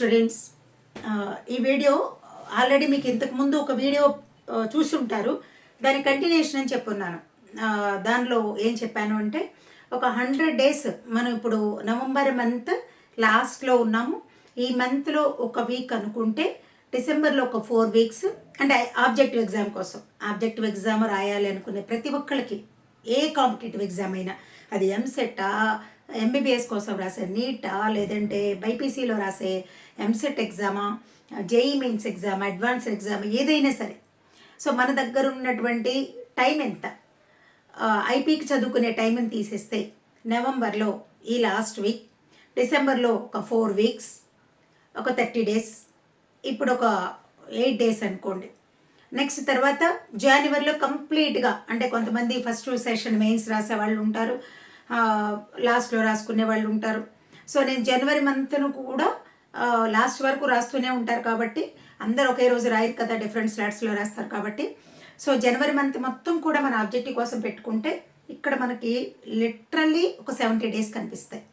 Students, ఈ video already మీకు ఇంతకుముందు ఒక వీడియో చూసుంటారు. దాని కంటిన్యూషన్ అని చెప్పున్నాను. దానిలో ఏం చెప్పాను అంటే, ఒక 100 డేస్ మనం ఇప్పుడు నవంబర్ మంత్ లాస్ట్లో ఉన్నాము. ఈ మంత్లో ఒక వీక్ అనుకుంటే, డిసెంబర్లో ఒక 4 వీక్స్ అంటే ఆబ్జెక్టివ్ ఎగ్జామ్ కోసం, ఆబ్జెక్టివ్ ఎగ్జామ్ రాయాలి అనుకునే ప్రతి ఒక్కరికి, ఏ కాంపిటేటివ్ ఎగ్జామ్ అయినా, అది ఎంసెట్టా, ఎంబీబీఎస్ కోసం రాసే నీటా, లేదంటే బైపీసీలో రాసే ఎంసెట్ ఎగ్జామా, JEE mains exam, advance exam, ఏదైనా సరే. సో మన దగ్గర ఉన్నటువంటి టైం ఎంత, ఐపీకి చదువుకునే టైంని తీసేస్తే నవంబర్లో ఈ లాస్ట్ వీక్, డిసెంబర్లో ఒక 4 వీక్స్, ఒక 30 డేస్, ఇప్పుడు ఒక 8 డేస్ అనుకోండి. నెక్స్ట్ తర్వాత జనవరిలో కంప్లీట్గా, అంటే కొంతమంది ఫస్ట్ సెషన్ మెయిన్స్ రాసే వాళ్ళు ఉంటారు, లాస్ట్లో రాసుకునే వాళ్ళు ఉంటారు. సో నేను జనవరి మంత్ను కూడా లాస్ట్ వరకు రాస్తూనే ఉంటారు కాబట్టి, అందరు ఒకే రోజు రాయరు కదా, డిఫరెంట్ స్లాట్స్లో రాస్తారు కాబట్టి. సో జనవరి మంత్ మొత్తం కూడా మన ఆబ్జెక్టివ్ కోసం పెట్టుకుంటే, ఇక్కడ మనకి లిటరల్లీ ఒక 70 డేస్ కనిపిస్తాయి.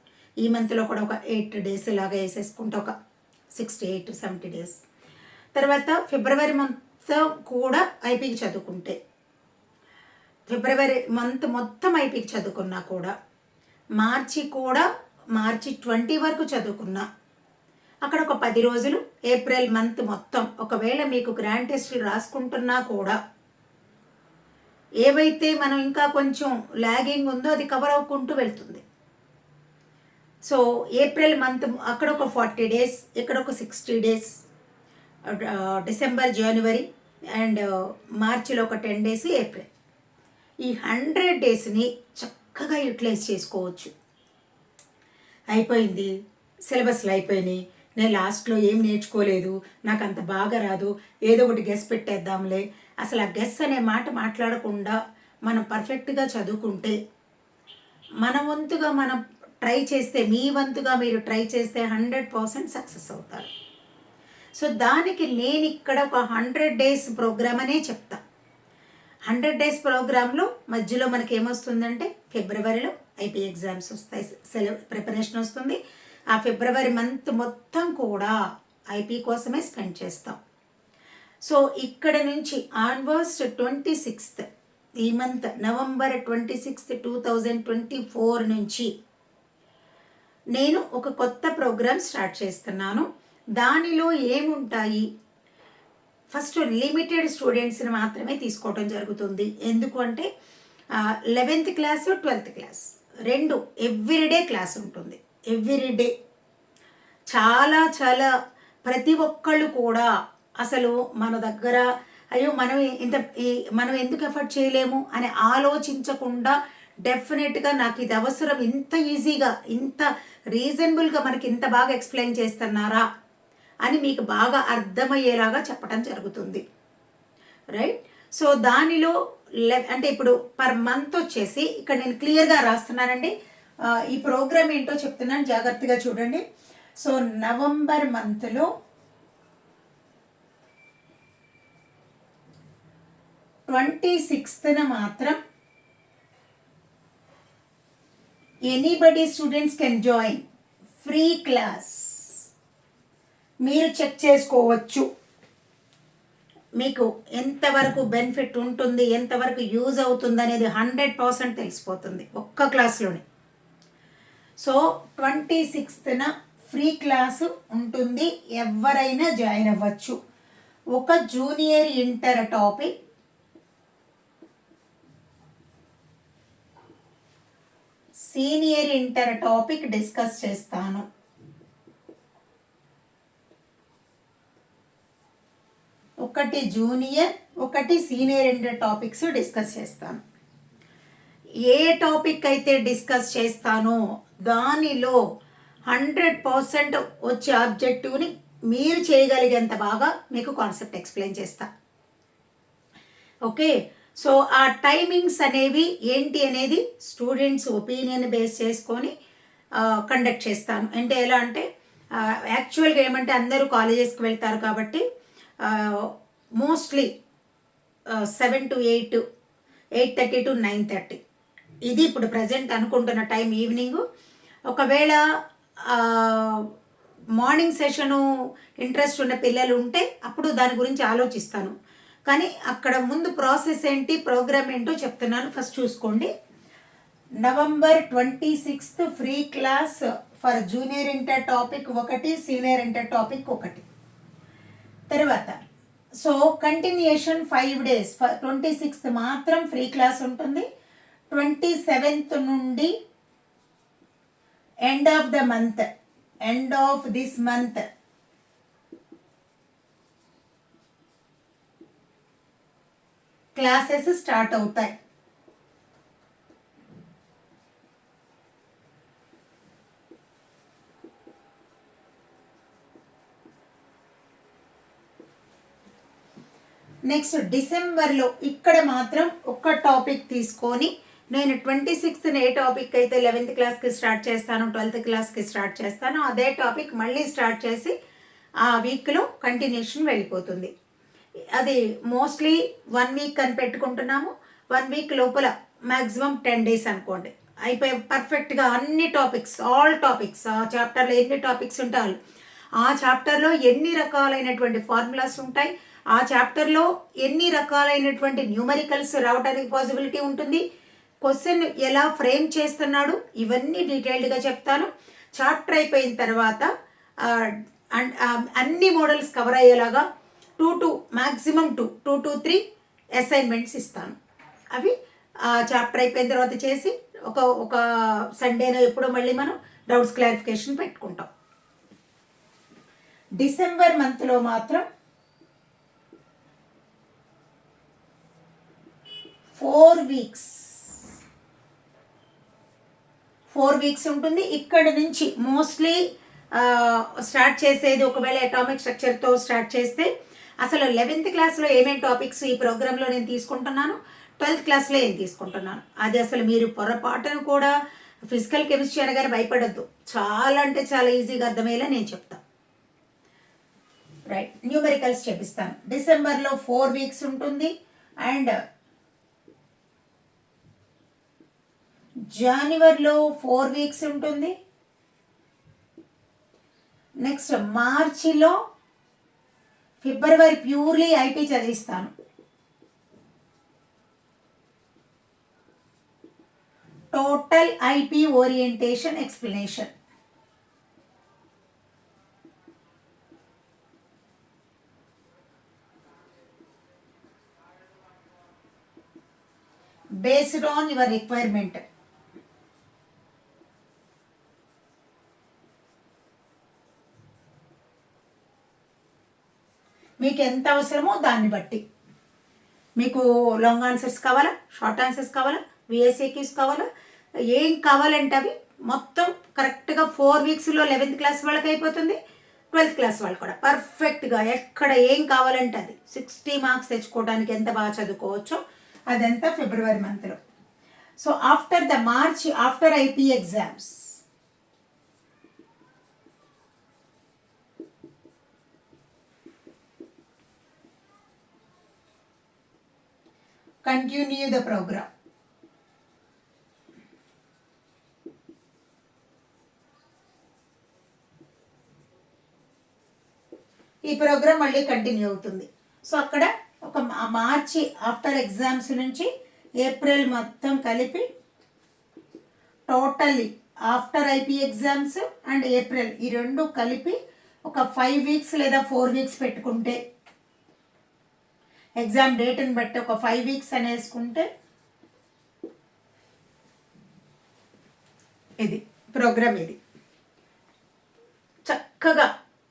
ఈ మంత్లో కూడా ఒక 8 డేస్ ఇలాగా వేసేసుకుంటే ఒక 68 70 డేస్. తర్వాత ఫిబ్రవరి మంత్ కూడా ఐపీకి చదువుకుంటే, ఫిబ్రవరి మంత్ మొత్తం ఐపీకి చదువుకున్నా కూడా, మార్చి 20 వరకు చదువుకున్నా, అక్కడ ఒక 10 రోజులు, ఏప్రిల్ మంత్ మొత్తం, ఒకవేళ మీకు గ్రాండ్ టెస్టులు రాసుకుంటున్నా కూడా, ఏవైతే మనం ఇంకా కొంచెం లాగింగ్ ఉందో అది కవర్ అవ్వకుంటూ వెళ్తుంది. సో ఏప్రిల్ మంత్ అక్కడ ఒక 40 డేస్, ఇక్కడ ఒక 60 డేస్, డిసెంబర్, జనవరి అండ్ మార్చిలో ఒక 10 డేస్, ఏప్రిల్. ఈ 100 డేస్ని చక్కగా యూటిలైజ్ చేసుకోవచ్చు. అయిపోయింది, సిలబస్లు అయిపోయినాయి, నేను లాస్ట్లో ఏం నేర్చుకోలేదు, నాకు అంత బాగా రాదు, ఏదో ఒకటి గెస్ పెట్టేద్దాంలే, అసలు ఆ గెస్ అనే మాట మాట్లాడకుండా మనం పర్ఫెక్ట్గా చదువుకుంటే, మన వంతుగా మనం ట్రై చేస్తే, మీ వంతుగా మీరు ట్రై చేస్తే 100% సక్సెస్ అవుతారు. సో దానికి నేను ఇక్కడ ఒక 100 డేస్ ప్రోగ్రామ్ అనే చెప్తా. 100 డేస్ ప్రోగ్రాంలో మధ్యలో మనకి ఏమొస్తుందంటే, ఫిబ్రవరిలో ఐపీ ఎగ్జామ్స్ వస్తాయి, ప్రిపరేషన్ వస్తుంది. ఆ ఫిబ్రవరి మంత్ మొత్తం కూడా ఐపీ కోసమే స్పెండ్ చేస్తాం. సో ఇక్కడ నుంచి ఆన్వర్డ్స్ 26th, ఈ మంత్ నవంబర్ 26th 2024 నుంచి నేను ఒక కొత్త ప్రోగ్రామ్ స్టార్ట్ చేస్తున్నాను. దానిలో ఏముంటాయి, ఫస్ట్ లిమిటెడ్ స్టూడెంట్స్ని మాత్రమే తీసుకోవడం జరుగుతుంది. ఎందుకు అంటే 11th క్లాస్ 12th క్లాస్ రెండు ఎవ్రీడే క్లాస్ ఉంటుంది. ఎవ్రీడే చాలా చాలా ప్రతి ఒక్కళ్ళు కూడా అసలు మన దగ్గర అయ్యో మనం ఎందుకు ఎఫర్ట్ చేయలేము అని ఆలోచించకుండా, డెఫినెట్గా నాకు ఇది అవసరం, ఇంత ఈజీగా, ఇంత రీజనబుల్గా మనకి ఇంత బాగా ఎక్స్ప్లెయిన్ చేస్తున్నారా అని మీకు బాగా అర్థమయ్యేలాగా చెప్పడం జరుగుతుంది. రైట్. సో దానిలో అంటే ఇప్పుడు పర్ మంత్ వచ్చేసి ఇక్కడ నేను క్లియర్గా రాస్తున్నానండి. ఈ ప్రోగ్రామ్ ఏంటో చెప్తున్నాను, జాగ్రత్తగా చూడండి. సో నవంబర్ మంత్లో 26th మాత్రం anybody students can join free class. మీరు చెక్ చేసుకోవచ్చు మీకు ఎంతవరకు బెనిఫిట్ ఉంటుంది, ఎంతవరకు యూజ్ అవుతుంది అనేది 100% తెలిసిపోతుంది ఒక్క క్లాస్లోనే. సో 26th ఫ్రీ క్లాసు ఉంటుంది, ఎవరైనా జాయిన్ అవ్వచ్చు. ఒక junior inter topic, senior inter topic discuss చేస్తాను. ఒకటి జూనియర్, ఒకటి సీనియర్ ఇంటర్ టాపిక్స్ డిస్కస్ చేస్తాను. ఏ టాపిక్ అయితే డిస్కస్ చేస్తానో దానిలో 100% వచ్చే ఆబ్జెక్టివ్ని మీరు చేయగలిగేంత బాగా మీకు కాన్సెప్ట్ ఎక్స్ప్లెయిన్ చేస్తా. ఓకే. సో ఆ టైమింగ్స్ అనేవి ఏంటి అనేది స్టూడెంట్స్ ఒపీనియన్ బేస్ చేసుకొని కండక్ట్ చేస్తాను. అంటే ఎలా అంటే, యాక్చువల్గా ఏమంటే అందరూ కాలేజెస్కి వెళ్తారు కాబట్టి మోస్ట్లీ 7 to 8, 8:30 to 9:30 ఇది ఇప్పుడు ప్రజెంట్ అనుకుంటున్న టైం ఈవినింగ్. ఒకవేళ మార్నింగ్ సెషను ఇంట్రెస్ట్ ఉన్న పిల్లలు ఉంటే అప్పుడు దాని గురించి ఆలోచిస్తాను. కానీ అక్కడ ముందు ప్రాసెస్ ఏంటి, ప్రోగ్రామ్ ఏంటో చెప్తున్నాను, ఫస్ట్ చూసుకోండి. November 26 free class for junior inter topic ఒకటి, సీనియర్ ఇంటర్ టాపిక్ ఒకటి. తర్వాత సో కంటిన్యూషన్ 5 days, 26 మాత్రం ఫ్రీ క్లాస్ ఉంటుంది. 27th నుండి end of this month classes start అవుతాయి. నెక్స్ట్ డిసెంబర్లో ఇక్కడ మాత్రం ఒక్క టాపిక్ తీసుకొని నేను 26th ఏ టాపిక్ అయితే 11th క్లాస్కి స్టార్ట్ చేస్తాను, 12th క్లాస్కి స్టార్ట్ చేస్తాను, అదే టాపిక్ మళ్ళీ స్టార్ట్ చేసి ఆ వీక్లో కంటిన్యూషన్ వెళ్ళిపోతుంది. అది మోస్ట్లీ 1 week అని పెట్టుకుంటున్నాము. 1 week లోపల మ్యాక్సిమం 10 days అనుకోండి, అయిపోయి పర్ఫెక్ట్గా అన్ని టాపిక్స్, ఆల్ టాపిక్స్, ఆ చాప్టర్లో ఎన్ని టాపిక్స్ ఉంటాయి, ఆ చాప్టర్లో ఎన్ని రకాలైనటువంటి ఫార్ములాస్ ఉంటాయి, ఆ చాప్టర్లో ఎన్ని రకాలైనటువంటి న్యూమరికల్స్ రావడానికి పాసిబిలిటీ ఉంటుంది, క్వశ్చన్ ఎలా ఫ్రేమ్ చేస్తున్నాడు, ఇవన్నీ డీటెయిల్డ్గా చెప్తాను. చాప్టర్ అయిపోయిన తర్వాత అన్ని మోడల్స్ కవర్ అయ్యేలాగా 2 to 3 అసైన్మెంట్స్ ఇస్తాను. అవి చాప్టర్ అయిపోయిన తర్వాత చేసి ఒక సండేనో ఎప్పుడో మళ్ళీ మనం డౌట్స్ క్లారిఫికేషన్ పెట్టుకుంటాం. డిసెంబర్ మంత్లో మాత్రం 4 weeks ఉంటుంది. ఇక్కడ నుంచి మోస్ట్లీ స్టార్ట్ చేసేది, ఒకవేళ అటామిక్ స్ట్రక్చర్తో స్టార్ట్ చేస్తే అసలు 11th క్లాస్లో ఏమేమి టాపిక్స్ ఈ ప్రోగ్రాంలో నేను తీసుకుంటున్నాను, 12th క్లాస్లో ఏం తీసుకుంటున్నాను, అది అసలు మీరు పొరపాటును కూడా ఫిజికల్ కెమిస్ట్రీ అనగానే భయపడద్దు. చాలా అంటే చాలా ఈజీగా అర్థమయ్యేలా నేను చెప్తాను. రైట్, న్యూమెరికల్స్ చెప్పిస్తాను. డిసెంబర్లో 4 weeks ఉంటుంది. అండ్ జనవరిలో 4 weeks ఉంటుంది. నెక్స్ట్ మార్చిలో ఫిబ్రవరి ప్యూర్లీ ఐపీ చదివిస్తాను. Total IP orientation explanation. Based on your requirement. మీకు ఎంత అవసరమో దాన్ని బట్టి, మీకు లాంగ్ ఆన్సర్స్ కావాలా, షార్ట్ ఆన్సర్స్ కావాలా, విఎస్ఏక్యూస్ కావాలా, ఏం కావాలంటే అవి మొత్తం కరెక్ట్గా 4 weeksలో 11th క్లాస్ వాళ్ళకి అయిపోతుంది, 12th క్లాస్ వాళ్ళు కూడా పర్ఫెక్ట్గా ఎక్కడ ఏం కావాలంటే అది 60 marks తెచ్చుకోవడానికి ఎంత బాగా చదువుకోవచ్చో అదంతా ఫిబ్రవరి మంత్లో. So after the March, after IP exams, continue the program. ఈ ప్రోగ్రామ్ మళ్ళీ కంటిన్యూ అవుతుంది. సో అక్కడ ఒక మార్చి ఆఫ్టర్ ఎగ్జామ్స్ నుంచి ఏప్రిల్ మొత్తం కలిపి totally after IP exams and April ఈ రెండు కలిపి ఒక 5 weeks లేదా 4 weeks పెట్టుకుంటే, ఎగ్జామ్ డేట్ని బట్టి ఒక 5 weeks అనేసుకుంటే ఇది ప్రోగ్రామ్. ఇది చక్కగా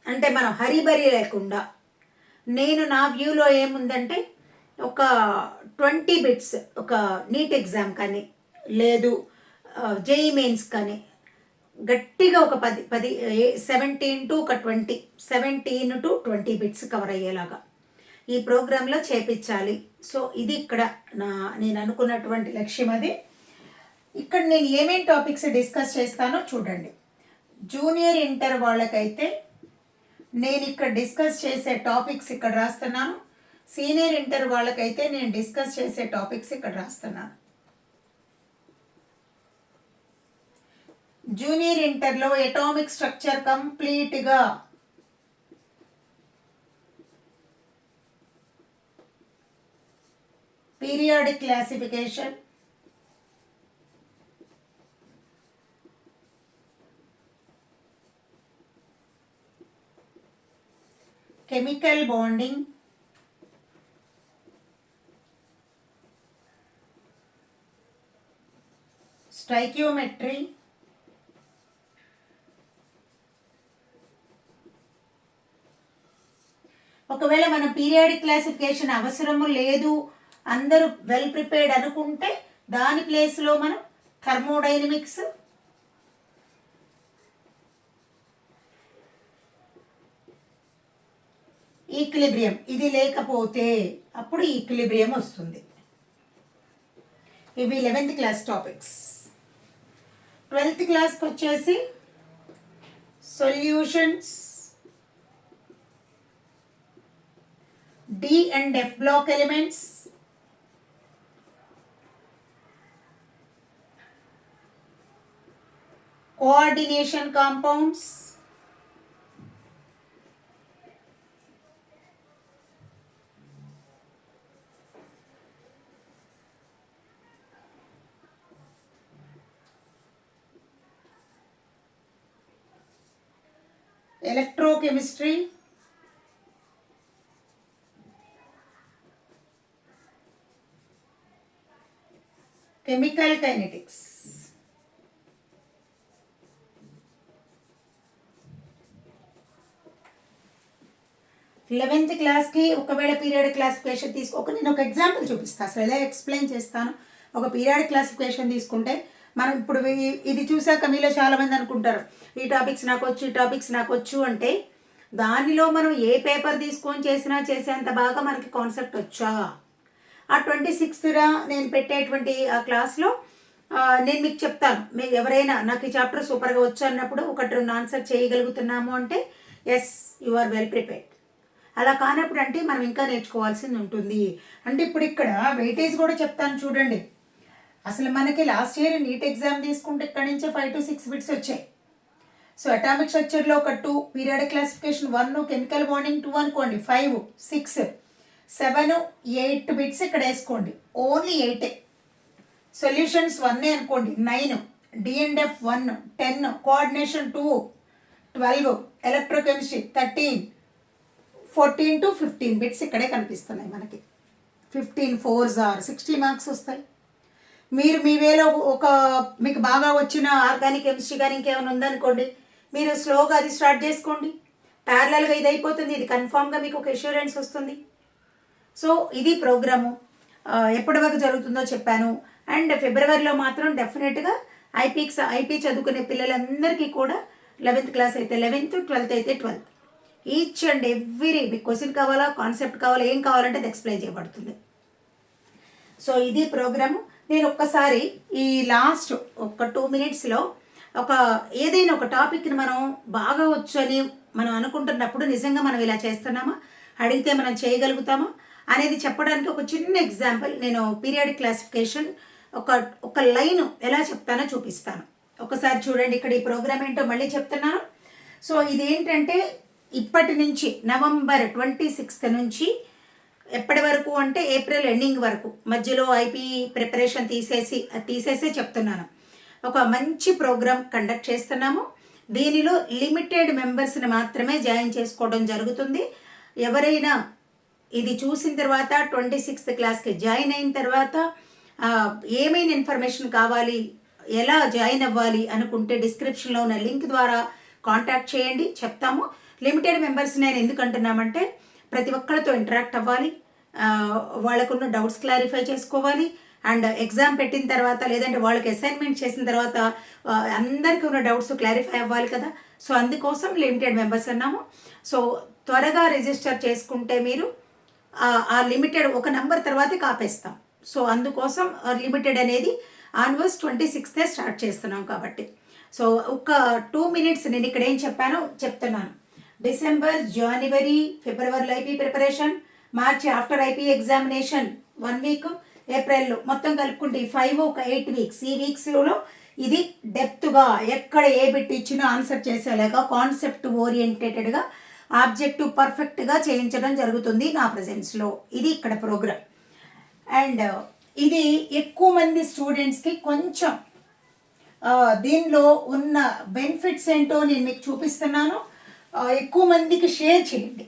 అంటే మనం హరిబరి లేకుండా, నేను నా వ్యూలో ఏముందంటే ఒక 20 bits ఒక నీట్ ఎగ్జామ్ కానీ లేదు జేఈ మెయిన్స్ కానీ గట్టిగా ఒక 17 to 20 bits కవర్ అయ్యేలాగా ఈ ప్రోగ్రాంలో చేపించాలి. సో ఇది ఇక్కడ నేను అనుకున్నటువంటి లక్ష్యం. అది ఇక్కడ నేను ఏమేమి టాపిక్స్ డిస్కస్ చేస్తానో చూడండి. జూనియర్ ఇంటర్ వాళ్ళకైతే నేను ఇక్కడ డిస్కస్ చేసే టాపిక్స్ ఇక్కడ రాస్తున్నాను. సీనియర్ ఇంటర్ వాళ్ళకైతే నేను డిస్కస్ చేసే టాపిక్స్ ఇక్కడ రాస్తున్నాను. జూనియర్ ఇంటర్లో ఎటామిక్ స్ట్రక్చర్ కంప్లీట్గా పీరియాడిక్ క్లాసిఫికేషన్, కెమికల్ బాండింగ్, స్టైకియోమెట్రీ, ఒకవేళ మనం పీరియాడిక్ క్లాసిఫికేషన్ అవసరము లేదు, అందరూ వెల్ ప్రిపేర్డ్ అనుకుంటే దాని ప్లేస్లో మనం థర్మోడైనమిక్స్, ఈక్విలిబ్రియం ఇది లేకపోతే అప్పుడు ఈక్విలిబ్రియం వస్తుంది. ఇవి 11th క్లాస్ టాపిక్స్. 12th క్లాస్కి వచ్చేసి solutions, D and F block elements, coordination compounds, electrochemistry, chemical kinetics. 11th క్లాస్కి ఒకవేళ పీరియడ్ క్లాసిఫికేషన్ నేను ఒక ఎగ్జాంపుల్ చూపిస్తాను, అసలు ఎలా ఎక్స్ప్లెయిన్ చేస్తాను. ఒక పీరియడ్ క్లాసిఫికేషన్ తీసుకుంటే మనం ఇప్పుడు ఇది చూసాక మీలో చాలామంది అనుకుంటారు ఈ టాపిక్స్ నాకు వచ్చు, ఈ టాపిక్స్ నాకు వచ్చు అంటే దానిలో మనం ఏ పేపర్ తీసుకొని చేసేంత బాగా మనకి కాన్సెప్ట్ వచ్చా. ఆ 26th నేను పెట్టేటువంటి ఆ క్లాస్లో నేను మీకు చెప్తాను, మీకు ఎవరైనా నాకు ఈ చాప్టర్ సూపర్గా వచ్చు అన్నప్పుడు 1-2 ఆన్సర్ చేయగలుగుతున్నాము అంటే yes you are well prepared. అలా కానప్పుడు అంటే మనం ఇంకా నేర్చుకోవాల్సింది ఉంటుంది. అంటే ఇప్పుడు ఇక్కడ వెయిటేజ్ కూడా చెప్తాను చూడండి. అసలు మనకి లాస్ట్ ఇయర్ నీట్ ఎగ్జామ్ తీసుకుంటే ఇక్కడి నుంచే 5 to 6 బిట్స్ వచ్చాయి. సో అటామిక్ స్ట్రక్చర్లో ఒక 2, పీరియాడిక్ క్లాసిఫికేషన్ 1, కెమికల్ బాండింగ్ 2 అనుకోండి, 5, 6, 7, 8 బిట్స్ ఇక్కడ వేసుకోండి. ఓన్లీ 8. సొల్యూషన్స్ 1 అనుకోండి, 9, డిఎండ్ఎఫ్ 1, 10, కోఆర్డినేషన్ 2, 12, ఎలక్ట్రోకెమిస్ట్రీ 13, 14 to 15 బిట్స్ ఇక్కడే కనిపిస్తున్నాయి మనకి. 15 4s are 60 మార్క్స్ వస్తాయి. మీరు మీ వేలో మీకు బాగా వచ్చిన ఆర్గానిక్ కెమిస్ట్రీ కానీ ఇంకేమైనా ఉందనుకోండి, మీరు స్లోగా అది స్టార్ట్ చేసుకోండి. ప్యారలల్గా ఇది అయిపోతుంది, ఇది కన్ఫామ్గా మీకు ఒక అష్యూరెన్స్ వస్తుంది. సో ఇది ప్రోగ్రాము ఎప్పటి వరకు జరుగుతుందో చెప్పాను. అండ్ ఫిబ్రవరిలో మాత్రం డెఫినెట్గా ఐపీ చదువుకునే పిల్లలందరికీ కూడా 11th క్లాస్ అయితే 11th, 12th అయితే 12th, ఈచ్ అండ్ ఎవ్రీ మీకు క్వశ్చన్ కావాలా, కాన్సెప్ట్ కావాలా, ఏం కావాలంటే అది ఎక్స్ప్లెయిన్ చేయబడుతుంది. సో ఇది ప్రోగ్రాము. నేను ఒక్కసారి ఈ లాస్ట్ ఒక 2 minutesలో ఏదైనా ఒక టాపిక్ని మనం బాగా వచ్చు అని మనం అనుకుంటున్నప్పుడు నిజంగా మనం ఇలా చేస్తున్నామా, అడిగితే మనం చేయగలుగుతామా అనేది చెప్పడానికి ఒక చిన్న ఎగ్జాంపుల్ నేను పీరియాడిక్ క్లాసిఫికేషన్ ఒక లైన్ ఎలా చెప్తానో చూపిస్తాను. ఒకసారి చూడండి, ఇక్కడ ఈ ప్రోగ్రామ్ ఏంటో మళ్ళీ చెప్తున్నాను. సో ఇదేంటంటే ఇప్పటి నుంచి November 26th నుంచి ఎప్పటి వరకు అంటే ఏప్రిల్ ఎండింగ్ వరకు, మధ్యలో ఐపీ ప్రిపరేషన్ తీసేసే చెప్తున్నాను. ఒక మంచి ప్రోగ్రామ్ కండక్ట్ చేస్తున్నాము. దీనిలో లిమిటెడ్ మెంబర్స్ని మాత్రమే జాయిన్ చేసుకోవడం జరుగుతుంది. ఎవరైనా ఇది చూసిన తర్వాత 26th క్లాస్కి జాయిన్ అయిన తర్వాత ఏమైనా ఇన్ఫర్మేషన్ కావాలి, ఎలా జాయిన్ అవ్వాలి అనుకుంటే డిస్క్రిప్షన్లో ఉన్న లింక్ ద్వారా కాంటాక్ట్ చేయండి, చెప్తాము. లిమిటెడ్ మెంబర్స్ నేను ఎందుకు అంటున్నామంటే ప్రతి ఒక్కరితో ఇంటరాక్ట్ అవ్వాలి, వాళ్ళకున్న డౌట్స్ క్లారిఫై చేసుకోవాలి, అండ్ ఎగ్జామ్ పెట్టిన తర్వాత లేదంటే వాళ్ళకి అసైన్మెంట్ చేసిన తర్వాత అందరికీ ఉన్న డౌట్స్ క్లారిఫై అవ్వాలి కదా. సో అందుకోసం లిమిటెడ్ మెంబర్స్ అన్నాము. సో త్వరగా రిజిస్టర్ చేసుకుంటే మీరు ఆ లిమిటెడ్ ఒక నెంబర్ తర్వాతే కాపేస్తాం. సో అందుకోసం లిమిటెడ్ అనేది ఆన్వర్స్ 26th స్టార్ట్ చేస్తున్నాం కాబట్టి. సో ఒక 2 minutes నేను ఇక్కడ ఏం చెప్పానో చెప్తున్నాను. డిసెంబర్, జనవరి, ఫిబ్రవరిలో ఐపీ ప్రిపరేషన్, మార్చి ఆఫ్టర్ ఐపీ ఎగ్జామినేషన్ 1 week, ఏప్రిల్లో మొత్తం కలుపుకుంటే 5 ఒక 8 weeks. ఈ వీక్స్లో ఇది డెప్త్గా ఎక్కడ ఏ బిట్ ఇచ్చినా ఆన్సర్ చేసేలాగా కాన్సెప్ట్ ఓరియంటెడ్గా ఆబ్జెక్టివ్ పర్ఫెక్ట్గా చేయించడం జరుగుతుంది నా ప్రజెన్స్లో. ఇది ఇక్కడ ప్రోగ్రామ్. అండ్ ఇది ఎక్కువ మంది స్టూడెంట్స్కి కొంచెం దీనిలో ఉన్న బెనిఫిట్స్ ఏంటో నేను మీకు చూపిస్తున్నాను. ఎక్కువ మందికి షేర్ చేయండి.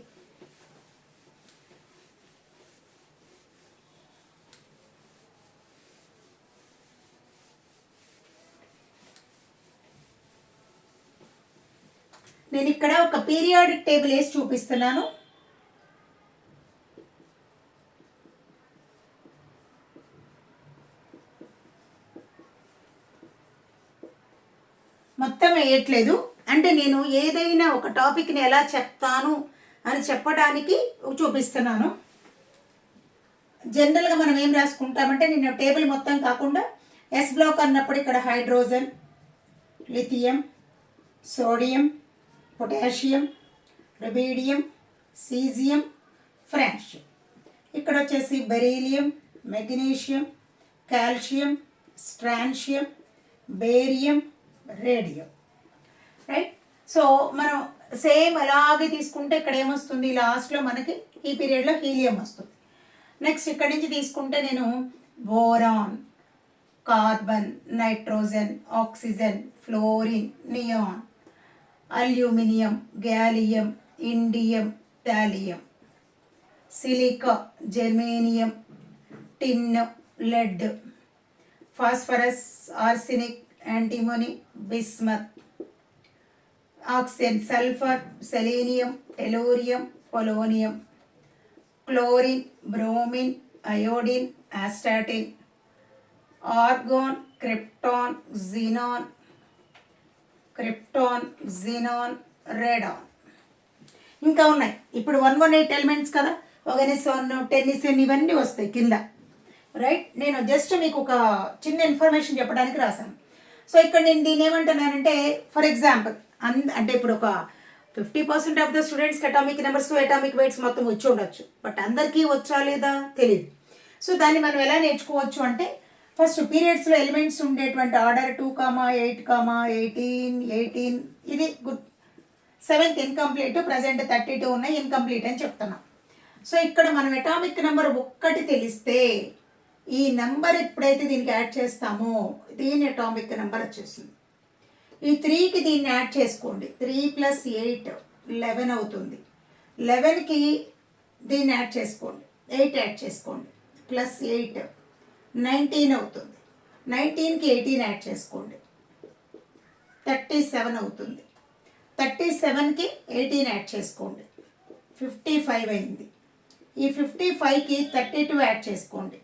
నేను ఇక్కడ ఒక పీరియాడిక్ టేబుల్ వేసి చూపిస్తున్నాను. మొత్తం వేయట్లేదు, అంటే నేను ఏదైనా ఒక టాపిక్ని ఎలా చెప్తాను అని చెప్పడానికి చూపిస్తున్నాను. జనరల్గా మనం ఏం రాసుకుంటామంటే, నేను టేబుల్ మొత్తం కాకుండా ఎస్ బ్లాక్ అన్నప్పుడు ఇక్కడ hydrogen, lithium, sodium, potassium, rubidium, caesium, francium. ఇక్కడ వచ్చేసి beryllium, magnesium, calcium, strontium, barium, radium. Right. So మనం సేమ్ అలాగే తీసుకుంటే ఇక్కడ ఏమొస్తుంది, లాస్ట్లో మనకి ఈ పీరియడ్లో హీలియం వస్తుంది. నెక్స్ట్ ఇక్కడ నుంచి తీసుకుంటే నేను boron, carbon, nitrogen, oxygen, fluorine, neon, aluminium, gallium, indium, thallium, silica, germanium, tin, lead, phosphorus, arsenic, antimony, bismuth, oxygen, sulphur, selenium, tellurium, polonium, chlorine, bromine, iodine, astatine, argon, krypton, xenon, radon. ఇంకా ఉన్నాయి. ఇప్పుడు 118 elements కదా, organism, టెన్నిసిన్, ఇవన్నీ వస్తాయి కింద. Right. నేను just మీకు ఒక చిన్న ఇన్ఫర్మేషన్ చెప్పడానికి రాశాను. సో ఇక్కడ నేను దీన్ని ఏమంటున్నానంటే, ఫర్ ఎగ్జాంపుల్ అంటే ఇప్పుడు ఒక 50% ఆఫ్ ద స్టూడెంట్స్కి అటామిక్ నెంబర్స్, అటామిక్ వెయిట్స్ మొత్తం వచ్చి ఉండొచ్చు, బట్ అందరికీ వచ్చా లేదా తెలియదు. సో దాన్ని మనం ఎలా నేర్చుకోవచ్చు అంటే, ఫస్ట్ పీరియడ్స్లో ఎలిమెంట్స్ ఉండేటువంటి ఆర్డర్ 2, 8, 18, ఇది గుడ్. 7th ఇన్కంప్లీట్, ప్రజెంట్ 32 ఉన్నాయి ఇన్కంప్లీట్ అని చెప్తున్నాం. సో ఇక్కడ మనం అటామిక్ నెంబర్ ఒక్కటి తెలిస్తే, ఈ నెంబర్ ఎప్పుడైతే దీనికి యాడ్ చేస్తామో దీని అటామిక్ నెంబర్ వచ్చేస్తుంది. ఈ 3కి దీన్ని యాడ్ చేసుకోండి, 3 + 8 11 అవుతుంది. 11కి దీన్ని యాడ్ చేసుకోండి, 8 యాడ్ చేసుకోండి, +8 19 అవుతుంది. 19కి 18 యాడ్ చేసుకోండి, 37 అవుతుంది. 37కి 18 యాడ్ చేసుకోండి, 55 అయింది. ఈ 55కి 32 యాడ్ చేసుకోండి,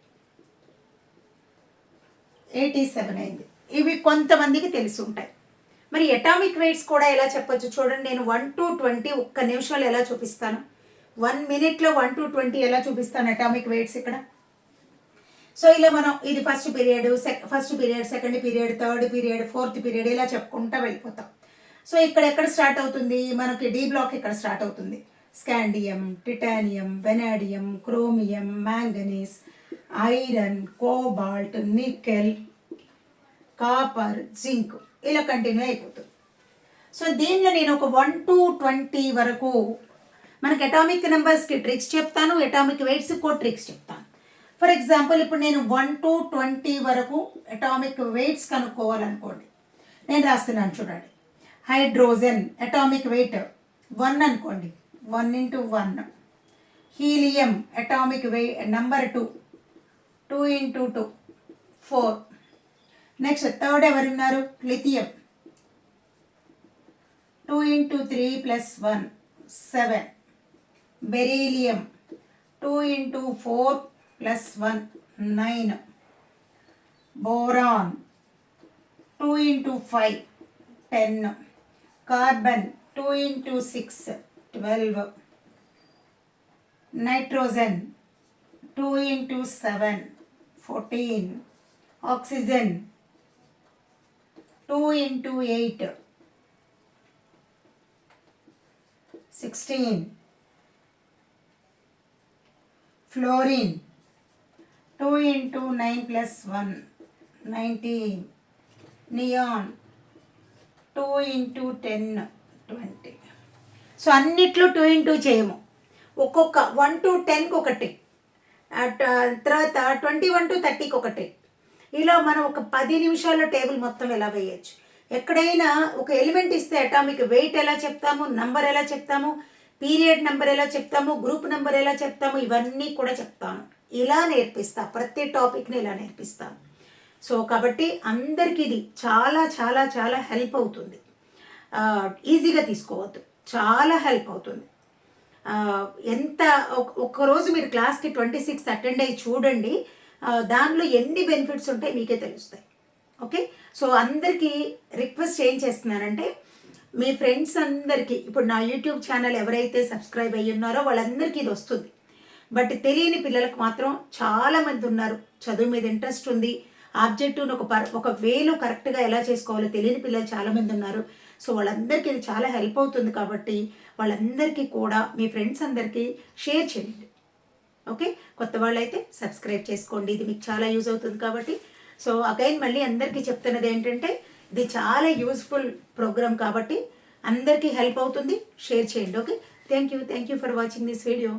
87 అయింది. ఇవి కొంతమందికి తెలిసి ఉంటాయి. మరి అటామిక్ వెయిట్స్ కూడా ఎలా చెప్పొచ్చు చూడండి. నేను 1 to 20 ఒక్క నిమిషంలో ఎలా చూపిస్తాను, 1 minute 1 to 20 ఎలా చూపిస్తాను అటామిక్ వెయిట్స్ ఇక్కడ. సో ఇలా మనం ఇది first period, second period, third period, fourth period ఇలా చెప్పుకుంటూ వెళ్ళిపోతాం. సో ఇక్కడ ఎక్కడ స్టార్ట్ అవుతుంది మనకి, డి బ్లాక్ ఇక్కడ స్టార్ట్ అవుతుంది. Scandium, titanium, vanadium, chromium, manganese, iron, cobalt, nickel, copper, zinc ఇలా కంటిన్యూ అయిపోతుంది. సో దీనిలో నేను ఒక 1 to 20 వరకు మనకి అటామిక్ నెంబర్స్కి ట్రిక్స్ చెప్తాను, అటామిక్ వెయిట్స్కి కూడా ట్రిక్స్ చెప్తాను. ఫర్ ఎగ్జాంపుల్ ఇప్పుడు నేను 1 to 20 వరకు అటామిక్ వెయిట్స్ కనుక్కోవాలనుకోండి. నేను రాస్తున్నాను చూడండి. హైడ్రోజన్ అటామిక్ వెయిట్ 1 అనుకోండి, 1 × 1. Helium atomic weight number 2, 2 × 2 4. Next third ఎవరున్నారు, lithium, 2 × 3 + 1 7. Beryllium 2 × 4 + 1 9. Boron 2 × 5 10. Carbon 2 × 6 12. Nitrogen 2 × 7 14. Oxygen 2 × 8 16. Fluorine 2 × 9 + 1 19. Neon 2 × 10 20. So అన్నిట్లో 2 × 2 చేయము, ఒక్కొక్క 1 to 10కి ఒకటి, తర్వాత 21 to 30కి ఒకటి. ఇలా మనం ఒక 10 నిమిషాల్లో టేబుల్ మొత్తం ఎలా వేయచ్చు. ఎక్కడైనా ఒక ఎలిమెంట్ ఇస్తే అటామిక్ వెయిట్ ఎలా చెప్తాము, నంబర్ ఎలా చెప్తాము, పీరియడ్ నెంబర్ ఎలా చెప్తాము, గ్రూప్ నెంబర్ ఎలా చెప్తాము, ఇవన్నీ కూడా చెప్తాను. ఇలా నేర్పిస్తా, ప్రతి టాపిక్ని ఇలా నేర్పిస్తాను. సో కాబట్టి అందరికీ ఇది చాలా చాలా చాలా హెల్ప్ అవుతుంది. ఈజీగా తీసుకోవద్దు, చాలా హెల్ప్ అవుతుంది. ఎంత ఒక్కరోజు మీరు క్లాస్కి 26 అటెండ్ అయ్యి చూడండి, దానిలో ఎన్ని బెనిఫిట్స్ ఉంటాయి మీకే తెలుస్తాయి. ఓకే, సో అందరికీ రిక్వెస్ట్ ఏం చేస్తున్నానంటే, మీ ఫ్రెండ్స్ అందరికీ, ఇప్పుడు నా యూట్యూబ్ ఛానల్ ఎవరైతే సబ్స్క్రైబ్ అయ్యి ఉన్నారో వాళ్ళందరికీ ఇది వస్తుంది. బట్ తెలియని పిల్లలకు మాత్రం చాలామంది ఉన్నారు, చదువు మీద ఇంట్రెస్ట్ ఉంది, ఆబ్జెక్టివ్ని ఒక వేలో కరెక్ట్గా ఎలా చేసుకోవాలో తెలియని పిల్లలు చాలామంది ఉన్నారు. సో వాళ్ళందరికీ ఇది చాలా హెల్ప్ అవుతుంది. కాబట్టి వాళ్ళందరికీ కూడా మీ ఫ్రెండ్స్ అందరికీ షేర్ చేయండి. ఓకే, కొత్త వాళ్ళైతే సబ్స్క్రైబ్ చేసుకోండి, ఇది మీకు చాలా యూజ్ అవుతుంది కాబట్టి. సో అగైన్ మళ్ళీ అందరికీ చెప్తున్నది ఏంటంటే, ఇది చాలా యూస్ఫుల్ ప్రోగ్రామ్ కాబట్టి అందరికీ హెల్ప్ అవుతుంది, షేర్ చేయండి. Okay, thank you for watching this video.